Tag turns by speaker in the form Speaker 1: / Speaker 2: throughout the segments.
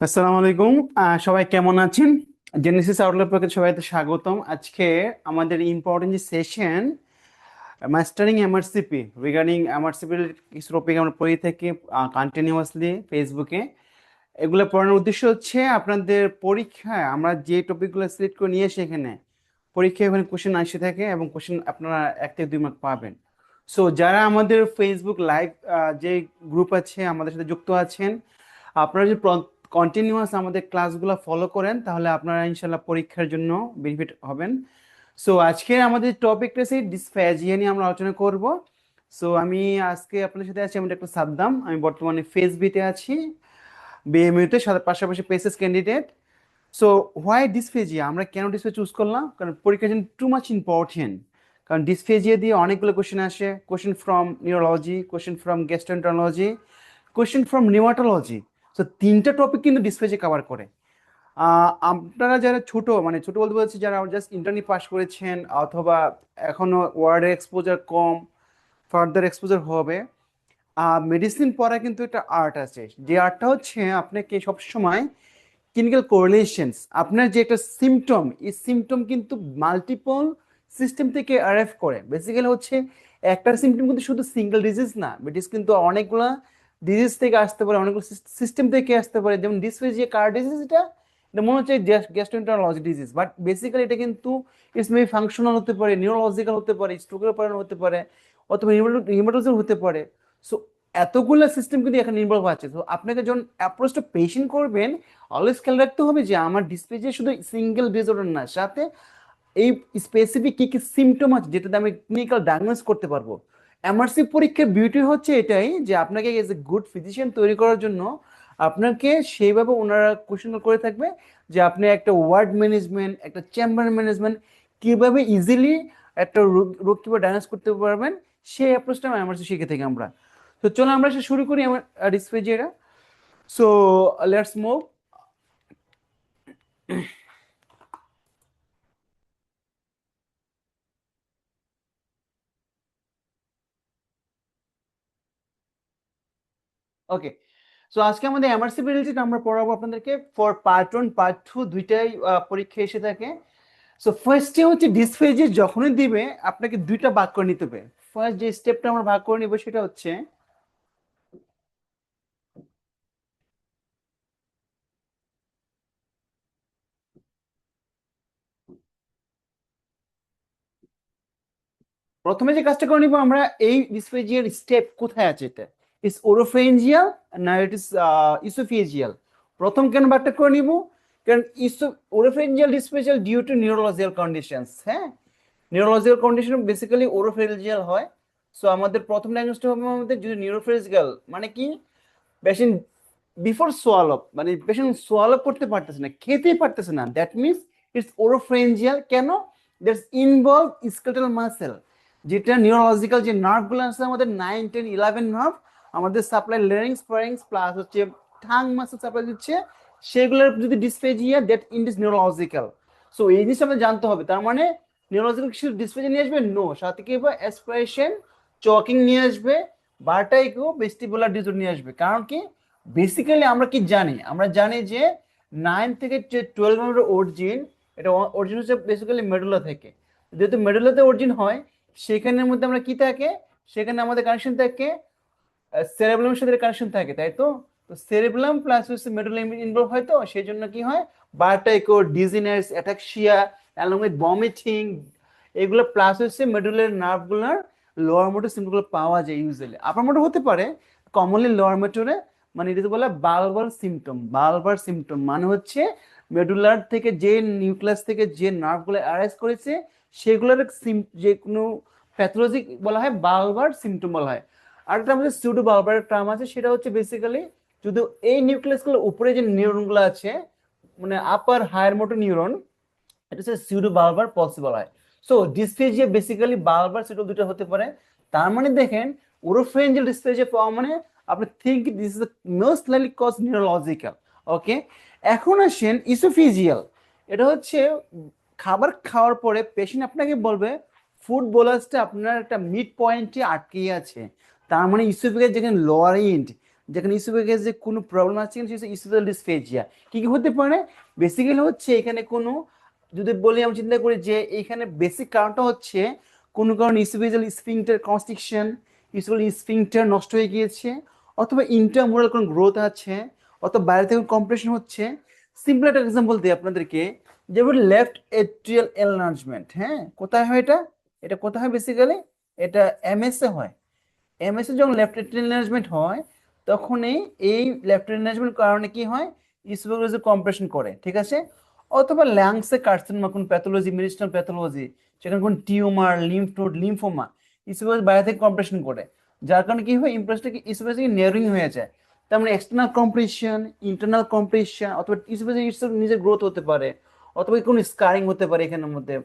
Speaker 1: আসসালামু আলাইকুম। সবাই কেমন আছেন? জেনেসিস আউটলুক পক্ষে সবাইকে স্বাগতম। আজকে আমাদের ইম্পর্টেন্ট যে সেশন মাস্টারিং এমআরসিপি রিগার্ডিং এমআরসিপির কিছু টপিক আমরা পড়ে থাকি কন্টিনিউয়াসলি ফেসবুকে। এগুলো পড়ানোর উদ্দেশ্য হচ্ছে আপনাদের পরীক্ষায় আমরা যে টপিকগুলো সিলেক্ট করে নিয়ে এসে এখানে পরীক্ষায় ওখানে কোশ্চেন আসে থাকে এবং কোশ্চেন আপনারা 1 থেকে 2 মার্ক পাবেন। সো যারা আমাদের ফেসবুক লাইভ যে গ্রুপ আছে আমাদের সাথে যুক্ত আছেন, আপনারা যদি কন্টিনিউয়াস আমাদের ক্লাসগুলো ফলো করেন তাহলে আপনারা ইনশাল্লাহ পরীক্ষার জন্য বেনিফিট হবেন। সো আজকে আমাদের টপিকটা সেই ডিসফ্যাজিয়া নিয়ে আমরা আলোচনা করব। সো আমি আজকে আপনাদের সাথে আছি, আমি ডক্টর সাদ্দাম। আমি বর্তমানে ফেসবিতে আছি, বিএমইউতে, সাথে পাশাপাশি PACES candidate. So why dysphagia, আমরা কেন ডিসফেজিয়া চুজ করলাম? কারণ পরীক্ষার জন্য টু মাচ ইম্পর্টেন্ট। কারণ ডিসফেজিয়া দিয়ে অনেকগুলো কোশ্চেন আসে, question from neurology, question from gastroenterology, question from rheumatology. So 3টা টপিক কিন্তু ডিসফেজিয়া কভার করে। আপনারা যারা ছোট, মানে ছোট বলতে বলছি যারা জাস্ট ইন্টারনি পাস করেছেন অথবা এখনো ওয়ার্ডের এক্সপোজার কম, ফার্দার এক্সপোজার হবে। মেডিসিন পড়া কিন্তু একটা আর্ট আছে, যে আর্টটা হচ্ছে আপনাকে সবসময় ক্লিনিক্যাল কোরিলেশনস, আপনার যে একটা সিমটম, এই সিমটম কিন্তু মাল্টিপল সিস্টেম থেকে অ্যারাইভ করে। বেসিক্যালি হচ্ছে একটা সিমটম কিন্তু শুধু সিঙ্গেল ডিজিজ না, ইট ইজ কিন্তু অনেকগুলা ডিজিজ থেকে আসতে পারে, অনেকগুলো সিস্টেম থেকে আসতে পারে। যেমন ডিসফেজিয়া কার ডিজিজ, এটা মনে হচ্ছে গ্যাস্ট্রোএন্টারোলজি ডিজিজ, বাট বেসিক্যালি এটা কিন্তু ইটস মে ফাংশনাল হতে পারে, নিউরোলজিক্যাল হতে পারে, স্ট্রোকের কারণে হতে পারে, অথবা হিমাটোলজিক্যাল হতে পারে। সো এতগুলো সিস্টেম কিন্তু এখানে ইনভলভ আছে। তো আপনাকে যখন অ্যাপ্রোচটা পেশেন্ট করবেন, অলওয়েজ খেয়াল রাখতে হবে যে আমার ডিসপ্লেজে শুধু সিঙ্গেল ডিসঅর্ডার না, সাথে এই স্পেসিফিক কি কি সিমটম আছে যেটাতে আমি ক্লিনিক্যাল ডায়াগনোস করতে পারবো। এমআরসি পরীক্ষার বিউটি হচ্ছে এটাই যে আপনাকে এজ এ গুড ফিজিশিয়ান তৈরি করার জন্য আপনাকে সেইভাবে ওনারা কোশ্চেন করে থাকবে যে আপনি একটা ওয়ার্ড ম্যানেজমেন্ট, একটা চেম্বার ম্যানেজমেন্ট কিভাবে ইজিলি একটা রোগ রোগ কিভাবে ডায়াগনোস করতে পারবেন, সেই অ্যাপ্রোচটা এমআরসি শিখে থাকি আমরা। তো চলো আমরা শুরু করি আমার ডিসপ্লেজিয়াটা। So let's move. Okay, so আজকে আমাদের এমআরসি রিলেটেড আমরা পড়াবো আপনাদেরকে। ফর পার্ট 1 পার্ট 2 দুইটাই পরীক্ষা এসে থাকে। সো ফার্স্টে হচ্ছে ডিসফেজে যখনই দিবে আপনাকে দুইটা ভাগ করে নিতে হবে। ফার্স্ট যে স্টেপটা আমরা ভাগ করে নিব সেটা হচ্ছে, প্রথমে যে কাজটা করে নিব আমরা, এই ডিসফেজিয়ার স্টেপ কোথায় আছে, এটা ইস ওরোফেঞ্জিয়াল না ইট ইস ইসোফেজিয়াল। প্রথম কেন ভাগটা করে নিব? কারণ ওরোফেঞ্জিয়াল ডিসফেজিয়াল ডিউ টু নিউরোলজিক্যাল কন্ডিশনস। হ্যাঁ, নিউরোলজিক্যাল কন্ডিশন বেসিক্যালি ওরোফেঞ্জিয়াল হয়। সো আমাদের প্রথম ডায়াগনোসটা হবে আমাদের যদি নিউরোফেঞ্জিয়াল, মানে কি পেশেন্ট বিফোর সোয়াল আপ, মানে পেশেন্ট সোয়াল আপ করতে পারতেছে না, খেতেই পারতেছে না, দ্যাট মিনস ইটস ওরোফেঞ্জিয়াল। কেন? দ্যাটস ইনভলভ স্কেলেটাল মাসেল, যেটা নিউরোলজিক্যাল যে নার্ভগুলো আছে আমাদের 9, 10, 11 নার্ভ, আমাদের সাপ্লাই লেরিংস ফ্যারিংস প্লাস হচ্ছে ঠাং মাসেল সাপ্লাই দিচ্ছে, সেগুলোর যদি dysphagia that Indies neurological. So এই জিনিসটা আমাদের জানতে হবে। তার মানে নিউরোলজিক্যাল কিছু ডিসফেজিয়া নিয়ে আসবে? নো, সাথে কি হবে? অ্যাসপিরেশন, চকিং নিয়ে আসবে, ভার্টাইগো, ভেস্টিবুলার ডিসঅর্ডার নিয়ে আসবে। কারণ কি, বেসিক্যালি আমরা কি জানি? আমরা জানি যে 9 থেকে 12 নম্বরের অরিজিন, এটা অরিজিন হচ্ছে বেসিক্যালি মেডুলা থেকে। যেহেতু মেডুলাতে অরিজিন হয়, সেখানের মধ্যে আমরা কি থাকে, সেখানে আমাদের কানেকশন থাকে সেরেব্রামের সাথে কানেকশন থাকে, তাই তো? তো সেরেব্রাম প্লাস হচ্ছে মেডুলা ইনভলভ হয়, তো সেই জন্য কি হয়, vertigo, dizziness, ataxia, along with vomiting, এগুলো প্লাস হচ্ছে মেডুলার নার্ভগুলোর লোয়ার মোটর সিম্পটমগুলো পাওয়া যায় ইউজুয়ালি। আপার মোটর হতে পারে, কমনলি লোয়ার মোটরে। মানে এটা বলে বালবার সিমটম। বালবার সিমটম মানে হচ্ছে মেডুলার থেকে যে নিউক্লিয়াস থেকে যে নার্ভগুলো অ্যারাইজ করেছে সেগুলোর যে কোনো প্যাথোলজি বলা হয় বালবার সিমটম বলা হয়। আরেকটা আমাদের সুডো বালবার টার্ম আছে, সেটা হচ্ছে বেসিক্যালি যদি এই নিউক্লিয়াসগুলোর উপরে যে নিউরনগুলো আছে, মানে আপার হায়ার মোটর নিউরন, এটা হচ্ছে সিউডো বালবার পসিবল হয়। So dysphagia basically Balbir pseudo দুটো হতে পারে। তার মানে দেখেন, ওরোফেঞ্জিয়াল ডিসফেজিয়া পাওয়া মানে আপনি think this is most likely cause neurological. Okay, এখন আসেন ইসোফিজিয়াল। এটা হচ্ছে খাবার খাওয়ার পরে পেশেন্ট আপনাকে বলবে ফুড বোলাসটা আপনার একটা মিড পয়েন্টে আটকে আছে। তার মানে ইসোফিজিয়াল যেখানে লোয়ার এন্ড, যেখানে ইসোফেগাসে কোনো প্রবলেম আছে কিনা সেটা ইসোফেগাল ডিসফেজিয়া। কি কি হতে পারে? বেসিক্যালি হচ্ছে এখানে কোনো, যদি বলি আমি চিন্তা করি যে এখানে বেসিক কারণটা হচ্ছে কোনো কারণে oesophageal sphincter constriction, oesophageal sphincter নষ্ট হয়ে গিয়েছে, অথবা ইন্ট্রামোরাল কোনো গ্রোথ আছে, অথবা বাইরে থেকে কম্প্রেশন হচ্ছে। সিম্পল একটা এক্সাম্পল দিই আপনাদেরকে, যেমন লেফট এট্রিয়াল এনলার্জমেন্ট। হ্যাঁ, কোথায় হয় এটা? এটা কোথায় হয় বেসিক্যালি? এটা এমএস এ হয়। এমএস এ যখন লেফট এট্রিয়াল এনলার্জমেন্ট হয়, তখনই এই লেফট এট্রিয়াল এনলার্জমেন্ট কারণে কি হয়? ইসোফেগাসে কম্প্রেশন করে, ঠিক আছে? অথবা ল্যাংসে কার্সিনোমা, কোন প্যাথোলজি, মেডিসিনাল প্যাথোলজি, সেখানে কোন tumour, lymph node, lymphoma, oesophagus বাইরে থেকে কম্প্রেশন করে, যার কারণে কি হয়? ইম্প্রেসটা কি ইসোফেগাস নেয়ারিং হয়ে যায়। তার মানে এক্সটার্নাল কম্প্রেশন, ইন্টারনাল কম্প্রেশন, অথবা ইসোফেগাস নিজের গ্রোথ হতে পারে, অথবা কোনো স্কারিং হতে পারে এখানের মধ্যে।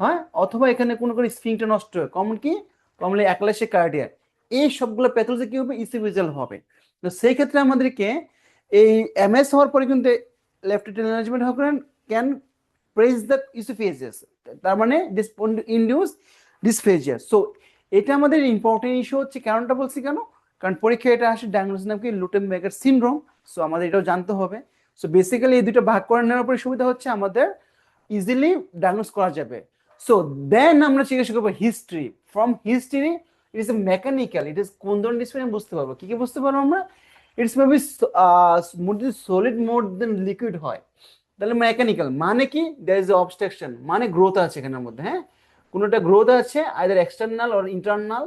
Speaker 1: হ্যাঁ, অথবা এখানে কোনো কোনো স্ফিংটা নষ্ট হয়, কমন কি? কমনলি অ্যাক্লেশিয়া কার্ডিয়া। এই সবগুলো প্যাথোলজি কি হবে? ইসোফেজিয়াল হবে। তো সেই ক্ষেত্রে আমাদেরকে এই এমএস হওয়ার পরে কিন্তু লেফট এট্রিয়াল এনলার্জমেন্ট হওয়ার ক্যান প্রেস দ্য ইসোফেজিয়াস, তার মানে ইনডিউস ডিসফেজিয়া। সো এটা আমাদের ইম্পর্টেন্ট ইস্যু হচ্ছে। কারণটা বলছি কেন? কারণ পরীক্ষায় এটা আসে ডায়াগনোসিস নাম কি? লুটেনবার্গের সিনড্রোম। সো আমাদের এটাও জানতে হবে। সো বেসিক্যালি এই দুটো ভাগ করে নেওয়ার পরে সুবিধা হচ্ছে আমাদের ইজিলি ডায়াগনোস করা যাবে। সো দেন আমরা জিজ্ঞাসা করবো history. From history it is a mechanical, it is কোন ধরনের ডিসপ্লে বুঝতে পারবো। কি কি বুঝতে পারবো আমরা? It's maybe solid more than liquid হয়, তাহলে মেকানিক্যাল মানে কি? দেয়ার ইজ অবস্ট্রাকশন, মানে গ্রোথ আছে এখানের মধ্যে। হ্যাঁ, কোনোটা গ্রোথ আছে, আইদার এক্সটার্নাল অর ইন্টারনাল,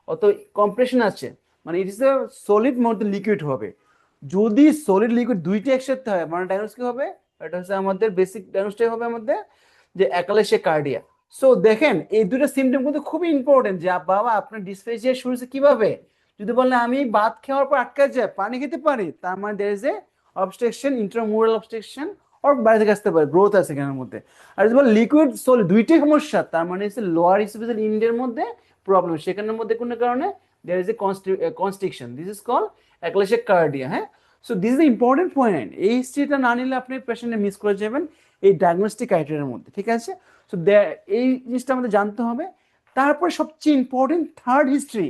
Speaker 1: অত কম্প্রেশন আছে, মানে ইট is A solid more than liquid হবে। যদি সলিড লিকুইড দুইটা একসাথে হয়, মানে ডায়াগনোস কি হবে? এটা হচ্ছে আমাদের বেসিক ডায়াগনোসটাই হবে আমাদের যে অ্যাকালেশিয়া কার্ডিয়া। সো দেখেন এই দুটো সিমটম কিন্তু খুবই ইম্পর্টেন্ট, যে বাবা আপনার ডিসফেজিয়া শুরু হচ্ছে কিভাবে? যদি বলেন আমি ভাত খাওয়ার পর আটকে যায়, পানি খেতে পারি, তার মানে there is a obstruction, intramural obstruction, ওর বাইরে থেকে আসতে পারে, গ্রোথ আছে এখানের মধ্যে। আর যদি বলে লিকুইড সলিড দুইটাই সমস্যা, তার মানে হচ্ছে লোয়ার ইসোফেজিয়াল ইন্ডের মধ্যে প্রবলেম, সেখানের মধ্যে কোনো কারণে there is a constriction, this is call achalasia cardia. হ্যাঁ, so this is important point. এই হিস্ট্রিটা না নিলে আপনি পেশেন্টে মিস করে যাবেন এই ডায়াগনস্টিক ক্রাইটেরিয়ার মধ্যে, ঠিক আছে? সো এই জিনিসটা আমাদের জানতে হবে। তারপর সবচেয়ে important third history,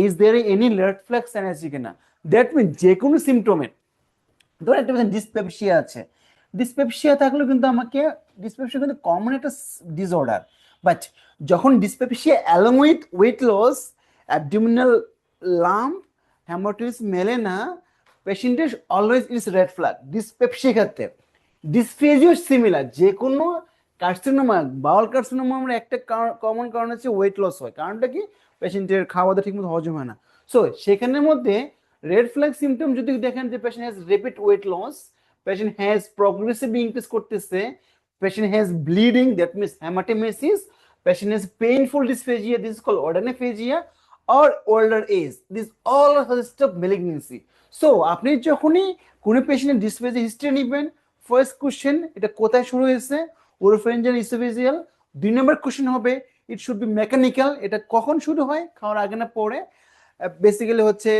Speaker 1: is there any red flag sign আছে কিনা। দ্যাট মিন যে কোনো সিমটমের, ধরুন একটা ডিসপেপসিয়া আছে, ডিসপেপসিয়া থাকলেও কিন্তু আমাকে, ডিসপেপসিয়া কিন্তু কমন একটা ডিসঅর্ডার, বাট যখন dyspepsia along with weight loss, abdominal lump, হ্যামাটোসিস মেলে না, পেশেন্টের always is red flag dyspepsia ক্ষেত্রে। ডিসফেজিও সিমিলার, যে কোনো কার্সিনোমা, বাউল কার্সিনোমা আমরা একটা কমন কারণ হচ্ছে ওয়েট লস হয়। কারণটা কি? পেশেন্টের খাওয়া দাওয়া ঠিকমতো হজম হয় না। সো সেখানের মধ্যে রেড ফ্ল্যাগ সিমটম যদি দেখেন যে patient has rapid weight loss, patient has progressively increase করতেছে, patient has bleeding, that means haematemesis, patient has painful dysphagia, this is called odynophagia, or older age, this all are suggest of malignancy. So আপনি যখনই কোনো পেশেন্টের dysphagia history নেবেন, first question এটা কোথায় শুরু হয়েছে, ওরোফেঞ্জাল ইসোফেজিয়াল। 2 নম্বর কোশ্চেন হবে ইট শুড বি মেকানিক্যাল, এটা কখন শুরু হয়, খাওয়ার আগে না পরে, বেসিক্যালি হচ্ছে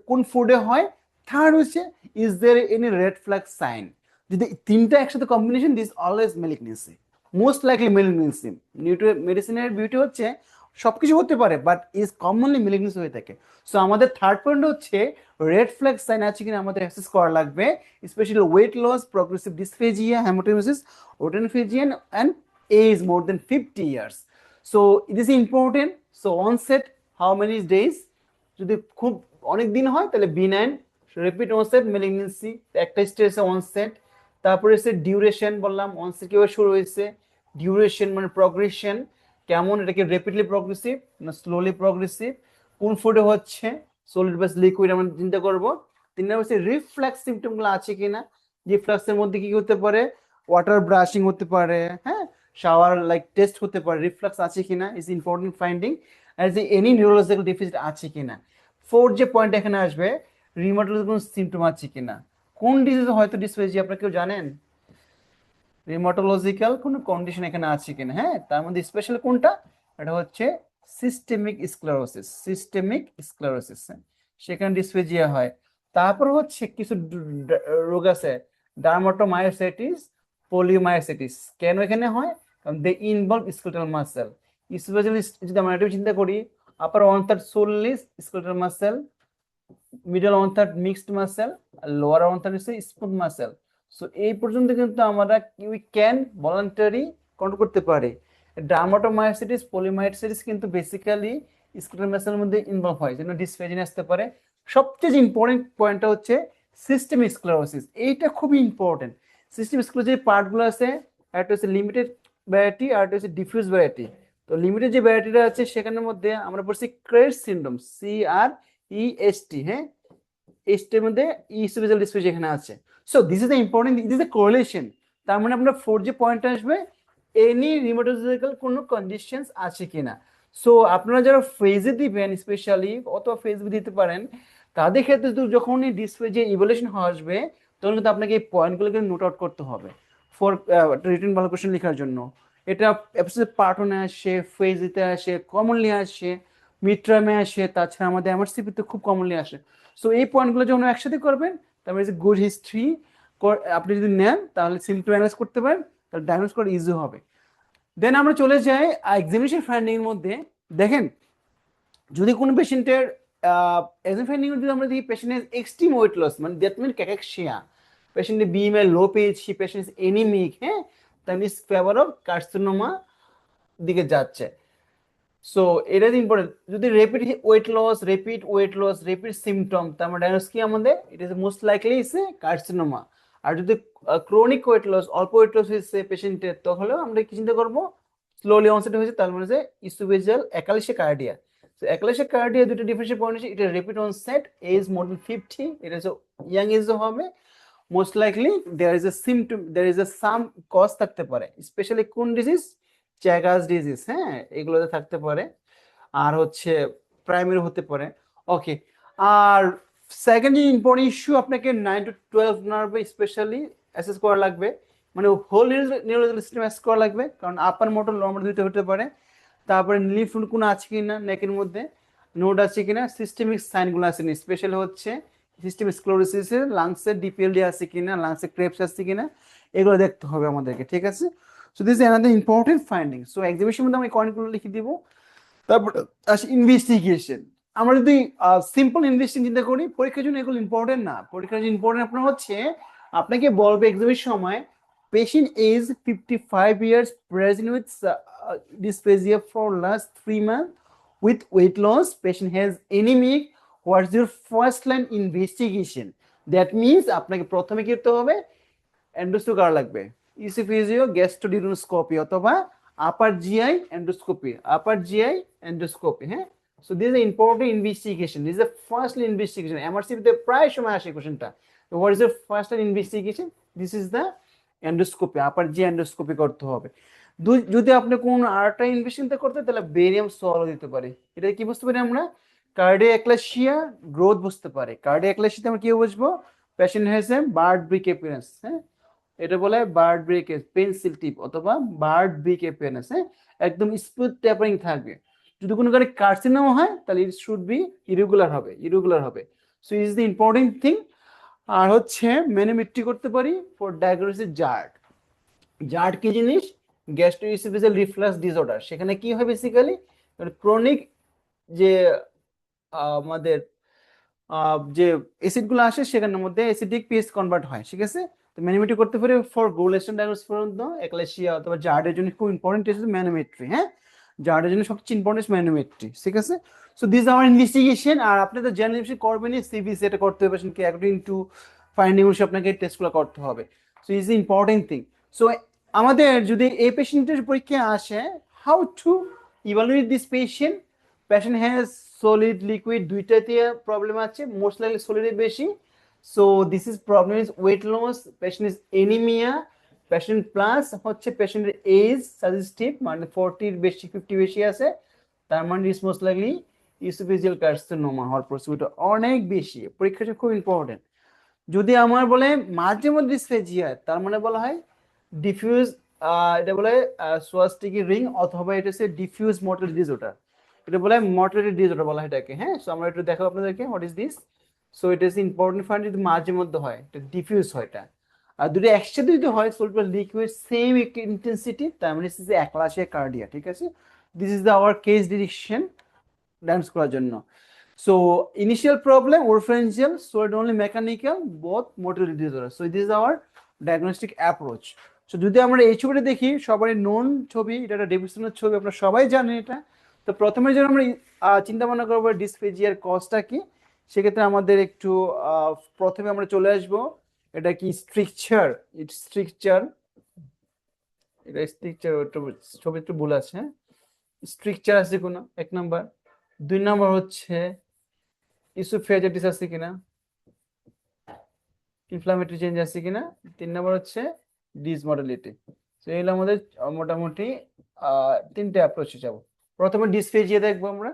Speaker 1: কোন ফুডে হয়। থার্ড হচ্ছে is there any red flag sign. যদি তিনটা একসাথে combination, this always malignancy, most likely malignancy. মেডিসিনের বিউটি হচ্ছে সবকিছু হতে পারে, বাট ইজ কমনলি মেলিগনেন্সি হয়ে থাকে। সো আমাদের থার্ড পয়েন্ট হচ্ছে রেড ফ্ল্যাগ সাইন আছে কিনা আমাদের অ্যাসেস করা লাগবে, specially weight loss, progressive dysphagia, haematemesis, odynophagia, and age more than 50 years. So it is important. So onset how many days, যদি খুব অনেক দিন হয় তাহলে বিনাইন, রিপিট অনসেট মেলিগনেন্সি একটা স্টেজে অনসেট। তারপরে হচ্ছে ডিউরেশন, বললাম অনসেট কিভাবে শুরু হয়েছে, ডিউরেশন মানে প্রগ্রেশন কেমন, এটা কি র্যাপিডলি প্রগ্রেসিভ না স্লোলি প্রগ্রেসিভ, কোন ফুডে হচ্ছে, সলিড বাস লিকুইড আমরা চিন্তা করব। 3 নম্বর হচ্ছে রিফ্লেক্স সিমটমগুলো আছে কিনা, রিফ্লেক্সের মধ্যে কি হতে পারে, ওয়াটার ব্রাশিং হতে পারে, হ্যাঁ, শাওয়ার লাইক টেস্ট হতে পারে, রিফ্লেক্স আছে কিনা is important finding, as any neurological deficit আছে কিনা। ফোর্থ যে পয়েন্ট এখানে আসবে, রিউমাটোলজিক্যাল সিমটম আছে কিনা, কোন ডিজিজ হয়তো ডিসফেজিয়া আপনারা কেউ জানেন, রিউমাটোলজিক্যাল কোনো কন্ডিশন এখানে আছে কিনা। হ্যাঁ, তার মধ্যে স্পেশাল কোনটা, এটা হচ্ছে সিস্টেমিক স্ক্লেরোসিস, সিস্টেমিক স্ক্লেরোসিস, সেখানে ডিসফেজিয়া হয়। তারপর হচ্ছে কিছু রোগ আছে, ডার্মাটোমায়োসাইটিস, পোলিওমায়োসাইটিস। কেন এখানে হয়? কারণ they involve skeletal muscle, specially যদি আমরা এটা চিন্তা করি, upper 1/3 solely skeletal muscle, middle one third mixed muscle, আর লোয়ার ওয়ান থার্ড হচ্ছে স্মুথ মাসেল। সো এই পর্যন্ত কিন্তু আমরা উই ক্যান ভলান্টারি কন্ট্রোল করতে পারি। ডার্মাটোমায়োসাইটিস পলিমায়োসাইটিস কিন্তু বেসিক্যালি স্ক্লেরাল মাসেলের মধ্যে ইনভলভ হয়, যেন ডিসফেজিয়া আসতে পারে। সবচেয়ে ইম্পর্টেন্ট পয়েন্টটা হচ্ছে সিস্টেমিক স্ক্লেরোসিস, এইটা খুবই ইম্পর্টেন্ট। সিস্টেমিক স্ক্লেরোসিস যে পার্টগুলো আছে, একটা হচ্ছে লিমিটেড ভ্যারাইটি আর একটা হচ্ছে ডিফিউজ ভ্যারাইটি। তো লিমিটেড যে ভ্যারাইটিটা আছে সেখানের মধ্যে আমরা পড়ছি ক্রেস্ট সিনড্রোম, CREST, হ্যাঁ, এস্টের মধ্যে ইসোফেজিয়াল ডিসফেজিয়া এখানে আছে। So this is the important, it is the correlation. তার মানে আপনার 4 যে পয়েন্ট আসবে, এনি রিউমাটোলজিক্যাল কোনো কন্ডিশনস আছে কিনা। সো আপনারা যারা ফেজে দিবেন স্পেশালি, অথবা ফেজ দিতে পারেন, তাদের ক্ষেত্রে যখনই ডিসফেজিয়া ইভ্যালুয়েশন আসবে, তখন কিন্তু আপনাকে এই পয়েন্টগুলোকে নোট আউট করতে হবে ফর রিটেন ভালো কোশ্চেন লেখার জন্য। এটা পার্টনে আসে, ফেজিতে আসে, কমনলি আসে, মিডটার্মে আসে, তাছাড়া আমাদের এমআরসিপিতে খুব কমনলি আসে। সো এই পয়েন্টগুলো যখন একসাথে করবেন, তারপরে যে গুড হিস্ট্রি আপনি যদি নেন, তাহলে সিমটম অ্যানালাইজ করতে পারেন, তাহলে ডায়াগনোস করা ইজি হবে। দেন আমরা চলে যাই এক্সামিনেশন ফাইন্ডিং এর মধ্যে। দেখেন, যদি কোনো পেশেন্টের এক্সাম ফাইন্ডিং যদি আমরা দেখি পেশেন্টের এক্সট্রিম ওয়েট লস, মানে দ্যাট মিন ক্যাকাক্সিয়া, পেশেন্টের বিএমআই লো পেয়েছি, পেশেন্ট এনিমিক, হ্যাঁ, তার মিস ফেভার অফ কার্সিনোমা দিকে যাচ্ছে। সো এটা ইম্পর্টেন্ট। যদি rapid weight loss, rapid symptom, তার মানে ডায়াগনোস কি আমাদের, it is most likely is a carcinoma. আর যদি ক্রনিক ওয়েট লস, অল্প ওয়েট লস হয়েছে পেশেন্টের, তাহলে আমরা কি চিন্তা করবো, স্লোলি অনসেট হয়েছে, তার মানে ইসোফেজিয়াল একালিশিয়া কার্ডিয়া। তো একালিশিয়া কার্ডিয়া দুটো ডিফারেন্সিয়েট পয়েন্ট হচ্ছে, এটা rapid onset, age more than 50, এটা হচ্ছে ইয়াং এজও হবে। Most likely there is a symptom, there is a some cause থাকতে পারে, স্পেশালি কোন ডিজিজ, চ্যাগাস ডিজিজ, হ্যাঁ, এগুলোতে থাকতে পারে। আর হচ্ছে প্রাইমারি হতে পারে। ওকে। আর সেকেন্ড যে ইম্পর্টেন্ট ইস্যু, আপনাকে 9 to 12 নার্ভ স্পেশালি অ্যাসেস করা লাগবে, মানে হোল নিউরোলজিক্যাল সিস্টেম অ্যাসেস করা লাগবে, কারণ আপার মোটর লোয়ার মোটর দুইটা হতে পারে। তারপরে লিফ নোড কোনো আছে কিনা নেকের মধ্যে, নোড আছে কিনা, সিস্টেমিক সাইনগুলো আছে কিনা, স্পেশালি হচ্ছে সিস্টেমিক স্ক্লেরোসিসের লাংসের ডিপিএলডি আছে কিনা, লাংসের ক্রেপস আছে কিনা, এগুলো দেখতে হবে আমাদেরকে, ঠিক আছে। So this is another important finding. So এক্সামিনেশনের মধ্যে আমি পয়েন্টগুলো লিখে দিব। তারপর আসি ইনভেস্টিগেশন। আমরা যদি সিম্পল ইনভেস্টিগেশন চিন্তা করি, পরীক্ষার জন্য এগুলো ইম্পর্টেন্ট না। পরীক্ষার জন্য ইম্পর্টেন্ট আপনার হচ্ছে, আপনাকে বলবে এক্সামের সময়, patient is 55 years, present with dysphagia for last 3 months with weight loss, patient has anemic, what's your first line investigation? That means আপনাকে প্রথমে কি করতে হবে, এন্ডোস্কোপি করা লাগবে, ইসোফেজিও গ্যাস্ট্রোডিনোস্কোপি অথবা upper GI endoscopy, upper GI endoscopy, হ্যাঁ। So this is important investigation, this is the first investigation. এমআরসিপিতে প্রায় সময় আসে কোশ্চেনটা, what is the first investigation, this is the endoscopy, upper GI endoscopy করতে হবে। যদি আপনি কোন আরেকটা ইনভেস্টিগেশন করতে, তাহলে বেরিয়াম সলভ দিতে পারে। এটা কি বুঝতে পারি আমরা, কার্ডিয়াক অ্যাক্লেশিয়া গ্রোথ বুঝতে পারে। কার্ডিয়াক অ্যাক্লেশিয়াতে আমরা কি বুঝবো, patient has a bird brick appearance, হ্যাঁ, এটা বলে বার্ড ব্রেক পেন্সিল টিপ অথবা বার্ড ব্রিক অ্যাপিয়ারেন্স, হ্যাঁ, একদম স্মুথ ট্যাপারিং থাকবে। যদি কোনো কারণে কার্সিনোমা হয়, তাহলে ইট শুড বি ইরেগুলার হবে। So is the important thing. আর হচ্ছে ম্যানোমেট্রি করতে পারি ফর ডায়াগনোসিস জার্ট। জার্ট কি জিনিস, গ্যাস্ট্রোইসোফেজিয়াল রিফ্লাক্স ডিসঅর্ডার। সেখানে কি হয় বেসিক্যালি, ক্রনিক যে আমাদের যে অ্যাসিডগুলো আসে, সেখানের মধ্যে অ্যাসিডিক পিএইচ কনভার্ট হয়, ঠিক আছে। তো ম্যানোমেট্রি করতে পারি ফর গোলেশন ডায়াগনোসিস পর্যন্ত, একলেশিয়া অথবা জার্ডের জন্য খুব ইম্পর্টেন্ট টেস্ট ম্যানোমেট্রি, হ্যাঁ, জার্ডের জন্য সবচেয়ে ইম্পর্টেন্ট ম্যানোমেট্রি, ঠিক আছে। So this our investigation. আর আপনি তো জেনারেল করবেনই, সিবিসি এটা করতে হবে, পেশেন্টকে অ্যাকর্ডিং টু ফাইন্ডিং অনুসারে আপনাকে টেস্টগুলো করতে হবে। So is the important thing. So আমাদের যদি এই পেশেন্টের পরীক্ষা আসে, how to evaluate this patient, patient has solid liquid দুইটাতে প্রবলেম আছে, মোস্ট লাইকলি সলিডে বেশি। So this is problem is weight loss, patient is anaemia, patient plus হচ্ছে পেশেন্টের এজ সাজেস্টিভ, মানে 40 বেশি 50 বেশি আছে, তার মানে is most likely oesophageal carcinoma হওয়ার পসিবিলিটি অনেক বেশি। পরীক্ষাটা খুব ইম্পর্টেন্ট। যদি আমার বলে মাঝে মধ্যে ডিসফেজিয়া, তার মানে বলা হয় ডিফিউজ, এটা বলে সোয়াস্টিকি রিং, অথবা এটা হচ্ছে ডিফিউজ মোটর ডিসঅর্ডার, এটা বলে মোটরেটেড ডিসঅর্ডার বলা হয় এটাকে, হ্যাঁ। সো আমরা একটু দেখাবো আপনাদেরকে what is this. So it is important find, যদি মাঝে মধ্যে হয়, এটা ডিফিউজ হয় এটা। আর দুটো একসাথে যদি হয়, সোলটা লিকুইড সেম ইন্টেন্সিটি, তার মানে ইজ একলাশিয়া কার্ডিয়া, ঠিক আছে। This is the our case direction dance করার জন্য। So initial problem, oropharyngeal, swallowed only mechanical, both motility disorder. So this is our diagnostic approach. So যদি আমরা এই ছবিটা দেখি, সবারই নোন ছবি, এটা একটা ডেভিডসনের ছবি, আপনারা সবাই জানেন এটা। তো প্রথমে যখন আমরা চিন্তা ভাবনা করবো ডিসফেজিয়ার কজটা কি, সেক্ষেত্রে আমাদের একটু প্রথমে আমরা চলে আসবো, এটা কি স্ট্রিকচার, স্ট্রিকচার, এটা স্ট্রিকচার, ছবি একটু ভুল আছে, হ্যাঁ, স্ট্রিকচার আছে কোনো এক নাম্বার, 2 নাম্বার হচ্ছে ইসোফেজিটিস আছে কিনা, ইনফ্লামেটরি চেঞ্জ আছে কিনা, 3 নাম্বার হচ্ছে ডিসমোডালিটি। তো এগুলো আমাদের মোটামুটি 3টে অ্যাপ্রোচে যাব। প্রথমে ডিসফেজিয়া দেখবো আমরা।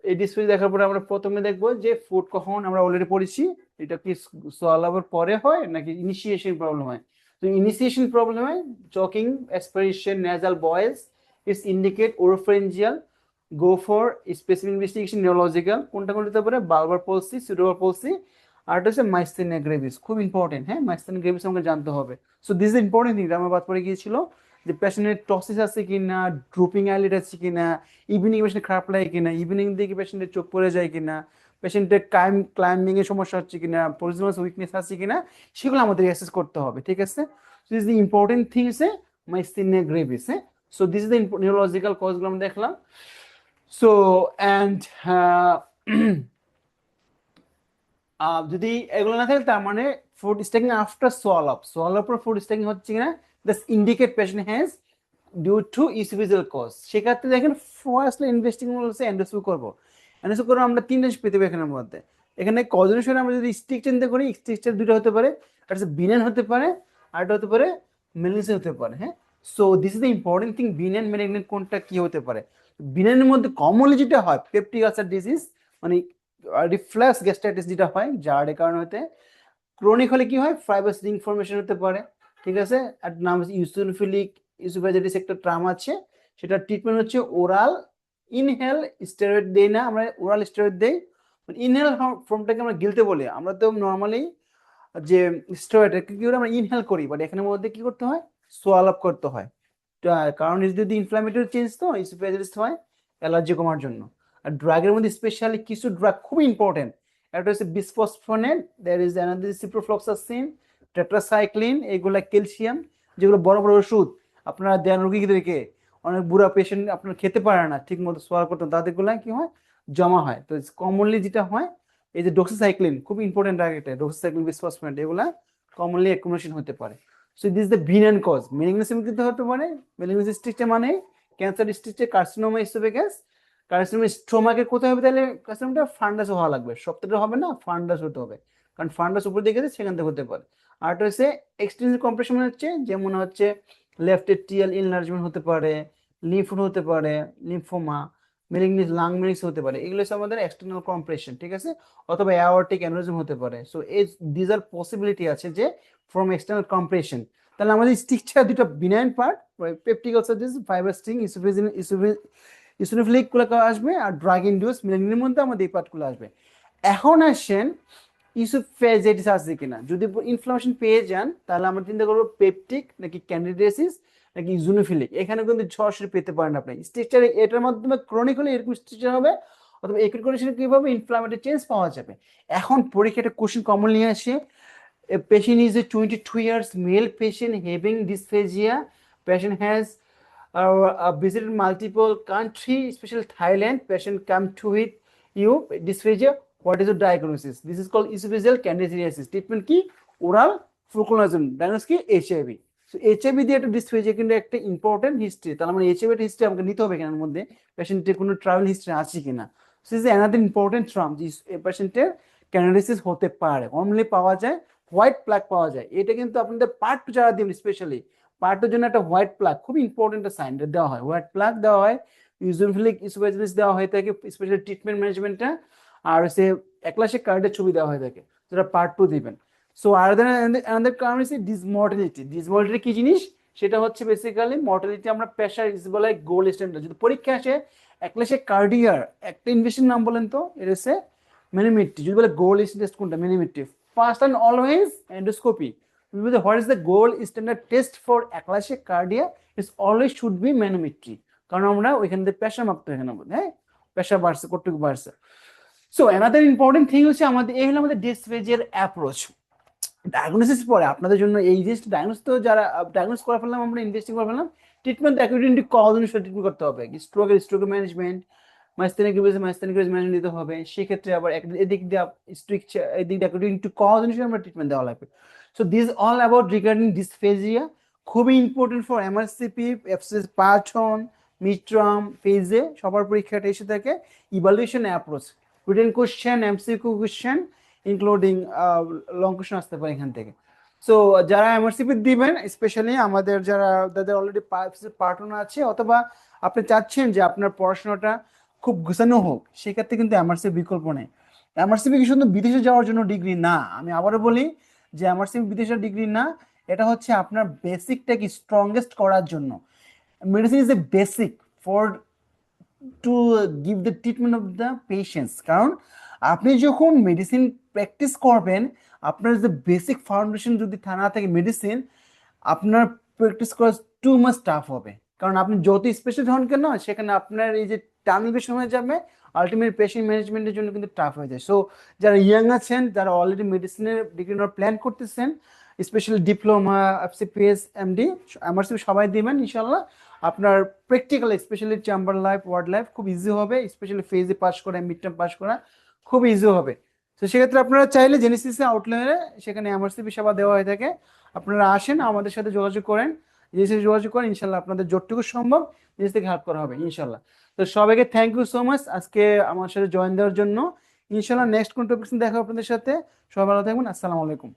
Speaker 1: এই ডিসফেজিয়া দেখার পরে আমরা প্রথমে দেখবো যে ফুড কখন, আমরা অলরেডি পড়েছি এটা কি সোয়ালাবার পরে হয় নাকি ইনিশিয়েশন প্রবলেম হয়। তো ইনিশিয়েশন প্রবলেমে choking, aspiration, nasal boils is indicate oropharyngeal, go for specific investigation neurological, কোনটা কোনটা হতে পারে বালবার পলসি, সিউডোবাল পলসি, আর এটা হচ্ছে মাইস্টেনিয়া গ্রেভিস, খুব ইম্পর্টেন্ট, হ্যাঁ, মাইস্টেনিয়া গ্রেভিস আমাকে জানতে হবে। So this is important thing, আমার বাদ পড়ে গিয়েছিল যে পেশেন্টের টসিস আছে কিনা, ড্রুপিং আইলিড আছে কিনা, ইভিনিং পেশেন্ট খারাপ লাগে কিনা, ইভিনিং দিকে পেশেন্টের চোখ পড়ে যায় কিনা, পেশেন্টের ক্লাইম্বিং এর সমস্যা হচ্ছে কিনা, পজিশনাল উইকনেস আছে কিনা, সেগুলো আমাদের অ্যাসেস করতে হবে, ঠিক আছে। So this the important thing is myasthenia gravis, হ্যাঁ। So this is the neurological কজগুলো আমরা দেখলাম। সো অ্যান্ড যদি এগুলো না থাকে, তার মানে food stacking after swallow up পর ফুড স্ট্যাকিং হচ্ছে কিনা, that's indicate patient has due to oesophageal cause. সেক্ষেত্রে দেখেন ফার্স্টলি ইনভেস্টিগেশন হচ্ছে এন্ডোস্কোপি করবো। এন্ডোস্কোপি করে আমরা 3 জিনিস পেতে পারি এখানের মধ্যে। এখানে কজনের আমরা যদি স্টিক চিন্তা করি, স্ট্রিকচার 2টা হতে পারে, একটা হচ্ছে বিনান হতে পারে, আর একটা হতে পারে মেলিগনেন্সি হতে পারে, হ্যাঁ। So this is the important thing, benign malignant কোনটা কি হতে পারে। বিনানের মধ্যে কমনলি যেটা হয় পেপটিক আলসার ডিজিজ, মানে রিফ্লাক্স গ্যাস্ট্রাইটিস যেটা হয় যার কারণে হতে। ক্রনিক হলে কি হয়, ফাইবাস রিং ফর্মেশন হতে পারে, ঠিক আছে। আর নাম ইউসিনোফিলিক ইসোফেজিটিস একটা ট্রাম আছে, সেটা ট্রিটমেন্ট হচ্ছে ওরাল ইনহেল স্টেরয়েড দেই না আমরা, ওরাল স্টেরয়েড দেই। ইনহেল ফর্মটাকে আমরা গিলতে বলি, আমরা তো নর্মালি যে স্টেরয়েড কি করে আমরা ইনহেল করি, বাট এখানের মধ্যে কি করতে হয়, সোয়াল আপ করতে হয়। কারণ যদি ইনফ্লামেটরি চেঞ্জ তো ইসোফেজিটিস হয় অ্যালার্জি কমার জন্য। আর ড্রাগের মধ্যে স্পেশালি কিছু ড্রাগ খুব ইম্পর্টেন্ট, একটা হচ্ছে bisphosphonate, there is another ciprofloxacin, tetracycline, এগুলা ক্যালসিয়াম, যেগুলো বড় বড় ওষুধ আপনারা দেন রোগীদেরকে, অনেক বুড়া পেশেন্ট আপনার খেতে পারে না ঠিক মতো সোয়াল করতে, তাদেরগুলা কি হয় জমা হয়। তো কমনলি যেটা হয় এই যে ডক্সিসাইক্লিন, খুব ইম্পর্টেন্ট ড্রাগ এটা, ডক্সিসাইক্লিন, বিসফসফোনেট, এগুলা কমনলি অ্যাকুমুলেশন হতে পারে। So this the benign cause. Malignancy কিন্তু হতে পারে, মেলিগনেন্সি স্ট্রিকচার মানে cancer stricture, carcinoma oesophagus, carcinoma স্টোমাকের কোথায় হবে, তাহলে কার্সিনোমাটা ফান্ডাস হওয়া লাগবে, সপ্তাহটা হবে না, ফান্ডাস হতে হবে, কারণ ফান্ডাস উপর দিকে গেছে সেখান থেকে হতে পারে। আর হচ্ছে এক্সটেন্সিভ কম্প্রেশন হচ্ছে যেমন হচ্ছে লেফট এট্রিয়াল ইনলার্জমেন্ট হতে পারে, লিম্ফ হতে পারে, লিম্ফোমা, মেলিগনেন্স লাং মেলিগনেন্সি হতে পারে, এগুলো হচ্ছে আমাদের এক্সটার্নাল কম্প্রেশন, ঠিক আছে। অথবা অ্যাওর্টিক অ্যানিউরিজম হতে পারে। সো এই দিজ আর পসিবিলিটি আছে যে ফ্রম এক্সটার্নাল কম্প্রেশন। তাহলে আমাদের স্ট্রিকচার দুটো benign part, peptic ulcer disease, fibrosing, eosinophilic গুলো আসবে, আর ড্রাগ ইনডিউস মেলানিনের মধ্যে আমাদের এই পার্টগুলো আসবে। এখন আসেন ইসোফেজিটিস আছে কিনা, যদি ইনফ্লামেশন পেয়ে যান তাহলে আমরা চিন্তা করবো পেপটিক নাকি ক্যান্ডিডিয়াসিস নাকি ইজোনোফিলিক। এখানে কিন্তু সরাসরি পেতে পারেন আপনি স্ট্রিকচার, এটার মাধ্যমে ক্রনিক হলে এরকম স্ট্রিকচার হবে, অথবা একুট কন্ডিশনে কিভাবে ইনফ্লামেটরি চেঞ্জ পাওয়া যাবে। এখন পরীক্ষাটা কোশ্চেন কমনলি আসে, a patient is a 22 years male patient having dysphagia. Patient has visited multiple countries, especially Thailand. Patient come to with you dysphagia. What is the diagnosis? This is called esophageal candidiasis. Treatment কি, oral fluconazole. Diagnosis কি, HIV. So HIV দিয়ে একটা dysphagia কিন্তু একটা important history, তাহলে মানে HIV এর history আমাকে নিতে হবে এখানের মধ্যে, পেশেন্টের কোনো ট্রাভেল হিস্ট্রি আছে কিনা। So is another important tram, যে পেশেন্টের ক্যান্ডিডিয়াসিস হতে পারে, কমনলি পাওয়া যায় হোয়াইট প্লাক পাওয়া যায়। এটা কিন্তু আপনাদের পার্ট 2 যারা দিবেন, স্পেশালি পার্ট 2 জন্য একটা হোয়াইট প্লাক খুব ইম্পর্টেন্ট সাইন দেওয়া হয়, হোয়াইট প্লাক দেওয়া হয়, ইউজোফিলিক ইসোফেজিটিস দেওয়া হয়ে থাকে, স্পেশালি ট্রিটমেন্ট ম্যানেজমেন্টটা, আর হচ্ছে একলাশে কার্ডের ছবি দেওয়া হয়ে থাকে, যেটা পার্ট 2 দিবেন। সো আদার কারণ হচ্ছে ডিসমর্টালিটি। ডিসমর্টালিটি কি জিনিস, সেটা হচ্ছে বেসিক্যালি মর্টালিটি, আমরা প্রেশার ইজ বলে গোল্ড স্ট্যান্ডার্ড। যদি পরীক্ষা আসে একলাশে কার্ডিয়ার একটা ইনভেস্টিগেশন নাম বলেন তো, এটা হচ্ছে মেনোমেট্রি। যদি বলে গোল্ড স্ট্যান্ডার্ড কোনটা, মেনোমেট্রি। First and always endoscopy. What is the gold standard test for একলাশে কার্ডিয়া? It always should be manometry. কারণ আমরা ওইখান থেকে প্রেশার মাপতে, এখানে হ্যাঁ প্রেশার বাড়ছে কতটুকু বাড়ছে। সো অ্যানাদার ইম্পর্টেন্ট থিং হচ্ছে আমাদের এই হলো আমাদের ডিসফেজের অ্যাপ্রোচ। ডায়াগনোসিস পরে আপনাদের জন্য এই যে ডায়াগনোস, তো যারা ডায়াগনোস করে ফেললাম, আমরা ইনভেস্টিং করে ফেললাম, ট্রিটমেন্ট অ্যাকর্ডিং টু কজ অনুসারে ট্রিটমেন্ট করতে হবে। স্ট্রোকের ম্যানেজমেন্ট, মাইস্টেনিক ম্যানেজমেন্ট দিতে হবে। সেক্ষেত্রে আবার এদিক দিয়ে স্ট্রিক, এদিক দিয়ে অ্যাকর্ডিং টু কজ অনুসারে আমরা ট্রিটমেন্ট দেওয়া লাগবে। So this all about regarding dysphagia, খুবই important for MRCP, FCS part one, midterm ফেজে সবার পরীক্ষাটা এসে থাকে। Evaluation approach, written question, MCQ question, including long question আসতে পারে এখান থেকে। সো যারা এমআরসিপি দিবেন, স্পেশালি আমাদের যাদের অলরেডি পার্টন আছে, অথবা আপনি চাচ্ছেন যে আপনার পড়াশোনাটা খুব গুছানো হোক, সেক্ষেত্রে কিন্তু এমআরসিপি বিকল্প নেই। এমআরসিপি কি শুধু বিদেশে যাওয়ার জন্য ডিগ্রি না, আমি আবারও বলি যে এমআরসিপি বিদেশের ডিগ্রি না, এটা হচ্ছে আপনার বেসিকটাকে স্ট্রংগেস্ট করার জন্য। Medicine is a basic for to give the treatment of the patients. কারণ আপনি যখন মেডিসিন প্র্যাকটিস করবেন, আপনার যে বেসিক ফাউন্ডেশন যদি না থাকে মেডিসিন, আপনার প্র্যাকটিস করা টু মাচ টাফ হবে। কারণ আপনি যত স্পেশাল হন কেন, সেখানে আপনার এই যে টার্মিনেশন হয়ে যাবে, আলটিমেট পেশেন্ট ম্যানেজমেন্টের জন্য কিন্তু টাফ হয়ে যায়। সো যারা ইয়াং আছেন, যারা অলরেডি মেডিসিনের ডিগ্রি নেওয়ার প্ল্যান করতেছেন, specially diploma, FCPS, MD, MRCP সবাই দিবেন ইনশাল্লাহ। আপনার practical, specially chamber life, ward life খুব ইজি হবে, স্পেশালি ফেজে পাস করা, মিড টার্ম পাস করা খুব ইজি হবে। তো সেক্ষেত্রে আপনারা চাইলে জেনেসিসে আউটলাইনে সেখানে এমআরসিপি সেবা দেওয়া হয়ে থাকে, আপনারা আসেন, আমাদের সাথে যোগাযোগ করেন, জিনিসের যোগাযোগ করেন, ইনশাল্লাহ আপনাদের যতটুকু সম্ভব জিনিস থেকে হেল্প করা হবে ইনশাল্লাহ। তো সবাইকে থ্যাংক ইউ সো মাচ আজকে আমার সাথে জয়েন দেওয়ার জন্য। ইনশাল্লাহ নেক্সট কোন টপিক দেখা হবে আপনাদের সাথে। সবাই ভালো থাকবেন, আসসালামু আলাইকুম।